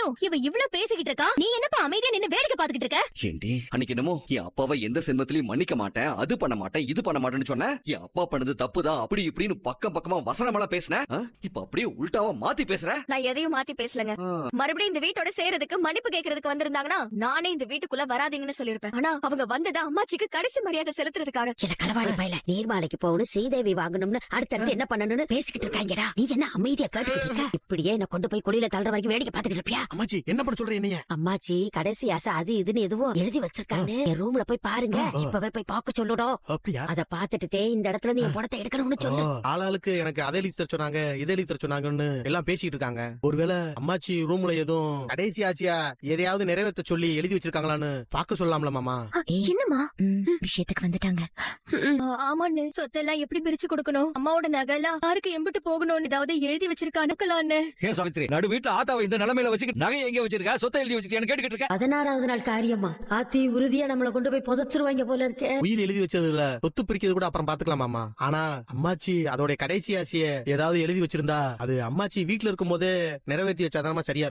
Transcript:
தெரிஞ்சும் இவ இவ்ளோ பேசிக்கிட்டு இருக்கா. நீ என்னப்பா அமைதியா நின்னு வேடிக்கை பாத்துக்கிட்டு இருக்க? ஏண்டி அன்னைக்கு என்னமோ என் அப்பாவை எந்த செல்வத்திலயும் மன்னிக்க மாட்டேன், அது பண்ண மாட்டேன், இது பண்ண மாட்டேன்னு சொன்ன. என் அப்பா பண்ணது தப்புதான் அப்படி இப்படின்னு பக்கம் பக்கமா வசனமெல்லாம் பேசின. இப்ப அப்படியே உல்டாவா மாத்தி பேசுற. நான் எதையும் மாத்தி பேசலங்க. மறுபடியும் இந்த வீட்டோட சேர்றதுக்கு மன்னிப்பு கேட்கறதுக்கு வந்திருந்தாங்கன்னா நானே இந்த வீட்டுக்குள்ள வராதீங்கன்னு சொல்லிருப்பேன். ஆனா அவங்க வந்ததா அம்மாச்சிக்கு கடைசி மரியாதை செலுத்துறதுக்காக. என்ன களவாடி பையல, நீர்மாலைக்கு போகணும், ஸ்ரீதேவி வாங்கணும்னு அடுத்தடுத்து என்ன பண்ணணும்னு பேசிக்கிட்டு இருக்காங்கடா. நீ என்ன அமைதியா கேட்டுக்கிட்டு இருக்க? இப்படியே என்ன கொண்டு போய் குடியில தள்ளுற வரைக்கும் வேடிக்கை பாத்துக்கிட்டு இருப்பியா? அம்மாச்சி என்ன பண்ண சொல்றீங்க நீங்க? அம்மாச்சி கடைசி ஆசை அது இதுன்னு எதுவோ எழுதி வச்சிருக்காங்க. என் ரூம்ல போய் பாருங்க. இப்பவே போய் பாக்க சொல்லுடா. அப்படியா? அத பாத்துட்டு இந்த இடத்துல நீ படத்தை எடுக்கணும்னு சொல்லு. ஆளாளுக்கு எனக்கு அதை எழுதி தர சொன்னாங்க, இதை எழுதி தர சொன்னாங்கன்னு எல்லாம் பேசிட்டு இருக்காங்க. ஒருவேளை அம்மாச்சி ரூம்ல எதுவும் கடைசி ஆசையா எதையாவது நிறைவேற்ற சொல்லி எழுதி வச்சிருக்காங்களான்னு பாக்க சொல்லலாம்ல மாமா? என்னமா விஷயத்துக்கு வந்துட்டாங்க. ஆமாண்ணே, சொத்தெல்லாம் எப்படி பிரிச்சு கொடுக்கணும், அம்மாவோட நகைலாம் யாருக்கு எம்பிட்டு போகணும்னு ஏதாவது எழுதி வச்சிருக்கானுக்கலான்னு. ஏன் சாவித்ரி, நடு வீட்டுல ஆத்தாவை இந்த நிலைமையில வச்சுக்கிட்டு நகை எங்க வச்சிருக்கா, சொத்தை எழுதி வச்சிருக்கான்னு கேட்டுக்கிட்டு இருக்க. 16வது நாள் காரியமா ஆத்தி உறுதியா நம்மள கொண்டு போய் புதைச்சிருவாங்க போல இருக்கு. உயிர் எழுதி வச்சதுல சொத்து பிரிக்கிறது கூட அப்புறம் பாத்துக்கலாம் மாமா. ஆனா அம்மாச்சி அதோட கடைசி ஆசைய ஏதாவது எழுதி வச்சிருந்தா அது அம்மாச்சி வீட்டுல இருக்கும் போதே நிறைவேற்றி வச்சாதான் சரியா